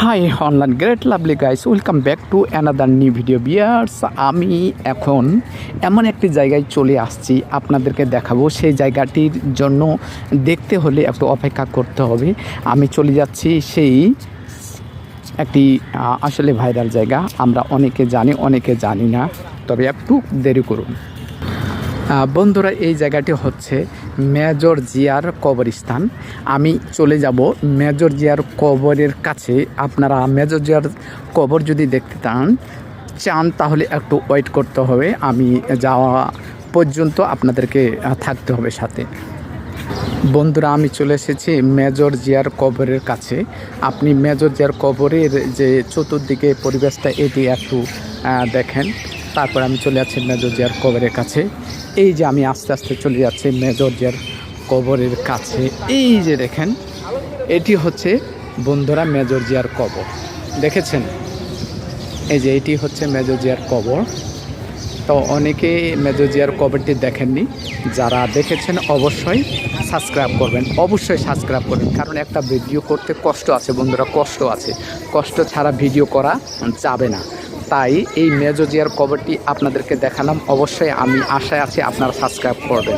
High online great lovely guys, welcome back to another new video বিয়ার্স। আমি এখন এমন একটি জায়গায় চলে আসছি, আপনাদেরকে দেখাবো। সেই জায়গাটির জন্য দেখতে হলে একটু অপেক্ষা করতে হবে। আমি চলে যাচ্ছি সেই একটি আসলে ভাইরাল জায়গা। আমরা অনেকে জানি, অনেকে জানি না, তবে একটু দেরি করুন। বন্ধুরা, এই জায়গাটি হচ্ছে মেজর জিয়ার কবরস্থান। আমি চলে যাব মেজর জিয়ার কবরের কাছে। আপনারা মেজর জিয়ার কবর যদি দেখতে চান তাহলে একটু ওয়েট করতে হবে। আমি যাওয়া পর্যন্ত আপনাদেরকে থাকতে হবে সাথে। বন্ধুরা, আমি চলে এসেছি মেজর জিয়ার কবরের কাছে। আপনি মেজর জিয়ার কবরের যে চতুর্দিকে পরিবেশটা, এটি একটু দেখেন। তারপর আমি চলে যাচ্ছি মেজর জিয়ার কবরের কাছে। এই যে আমি আস্তে আস্তে চলে যাচ্ছি মেজর জিয়ার কবরের কাছে। এই যে দেখেন, এটি হচ্ছে বন্ধুরা মেজর জিয়ার কবর। দেখেছেন? এই যে এটি হচ্ছে মেজর জিয়ার কবর। তো অনেকে মেজর জিয়ার কবরটি দেখেননি। যারা দেখেছেন অবশ্যই সাবস্ক্রাইব করবেন, অবশ্যই সাবস্ক্রাইব করবেন। কারণ একটা ভিডিও করতে কষ্ট আছে বন্ধুরা, কষ্ট আছে। কষ্ট ছাড়া ভিডিও করা যাবে না। তাই এই মেজর জিয়ার কবরটি আপনাদেরকে দেখালাম। অবশ্যই আমি আশায় আছি আপনারা সাবস্ক্রাইব করবেন।